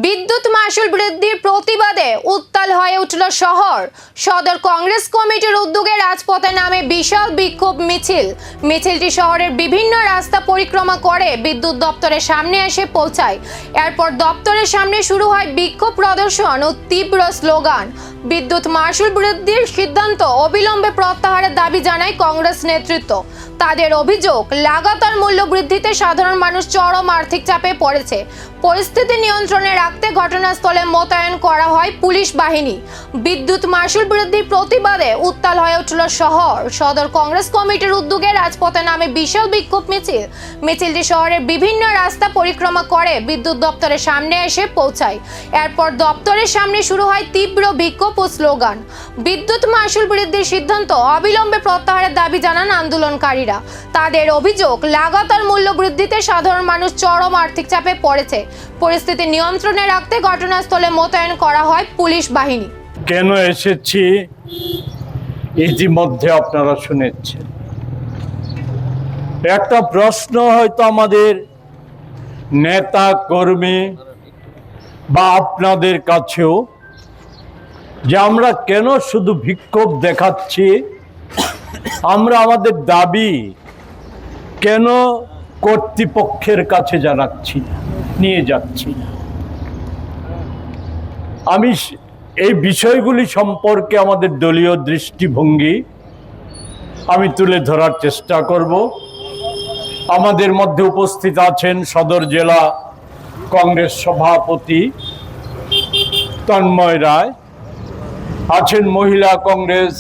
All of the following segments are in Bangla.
বিদ্যুৎ মাশুল বৃদ্ধির প্রতিবাদে উত্তাল হয়ে উঠল শহর। সদর কংগ্রেস কমিটির উদ্যোগে রাজপথে নামে বিশাল বিক্ষোভ মিছিলটি শহরের বিভিন্ন রাস্তা পরিক্রমা করে বিদ্যুৎ দপ্তরের সামনে এসে পৌঁছায়। এরপর দপ্তরের সামনে শুরু হয় বিক্ষোভ প্রদর্শন ও তীব্র স্লোগান। বিদ্যুৎ মাশুল বৃদ্ধির সিদ্ধান্ত অবিলম্বে প্রত্যাহারের দাবি জানায় কংগ্রেস নেতৃত্ব। তাদের অভিযোগ, লাগাতার মূল্য বৃদ্ধিতে সাধারণ মানুষ চরম আর্থিক চাপে পড়েছে। পরিস্থিতি নিয়ন্ত্রণে রাখতে ঘটনাস্থলে মোতায়েন করা হয় পুলিশ বাহিনী। বিদ্যুৎ মাশুল বৃদ্ধির প্রতিবাদে উত্তাল হয়ে উঠল শহর। সদর কংগ্রেস কমিটির উদ্যোগে রাজপথে নামে বিশাল বিক্ষোভ মিছিলটি শহরের বিভিন্ন রাস্তা পরিক্রমা করে বিদ্যুৎ দপ্তরের সামনে এসে পৌঁছায়। এরপর দপ্তরের সামনে শুরু হয় তীব্র বিক্ষোভ ও স্লোগান। বিদ্যুৎ মাশুল বৃদ্ধির সিদ্ধান্ত অবিলম্বে প্রত্যাহারের দাবি জানান আন্দোলনকারীরা। তাদের অভিযোগ, লাগাতার মূল্য বৃদ্ধিতে সাধারণ মানুষ চরম আর্থিক চাপে পড়েছে। পরিস্থিতি নিয়ন্ত্রণে রাখতে ঘটনাস্থলে মোতায়েন করা হয় পুলিশ বাহিনী। কেন এসেছি ইতিমধ্যে আপনারা শুনেছেন। একটা প্রশ্ন হয়তো আমাদের নেতা কর্মী বা আপনাদের কাছেও, যে আমরা কেন শুধু বিক্ষোভ দেখাচ্ছি, আমরা আমাদের দাবি কেন কর্তৃপক্ষের কাছে জানাচ্ছি না, নিয়ে যাচ্ছি না। আমি এই বিষয়গুলি সম্পর্কে আমাদের দলীয় দৃষ্টিভঙ্গি আমি তুলে ধরার চেষ্টা করব। আমাদের মধ্যে উপস্থিত আছেন সদর জেলা কংগ্রেস সভাপতি তন্ময় রায়, আছেন মহিলা কংগ্রেস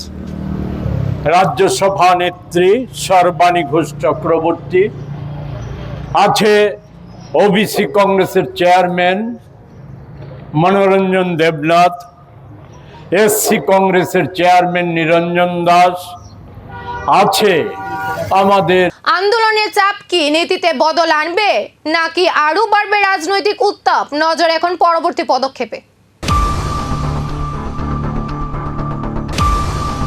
রাজ্য সভানেত্রী সর্বাণী ঘোষ চক্রবর্তী, আছে ওবিসি কংগ্রেসের চেয়ারম্যান মনোরঞ্জন দেবনাথ, এসসি কংগ্রেসের চেয়ারম্যান নিরঞ্জন দাস, আছে আমাদের। আন্দোলনের চাপ কি নীতিতে বদল আনবে নাকি আরো বাড়বে রাজনৈতিক উত্তাপ? নজর এখন পরবর্তী পদক্ষেপে।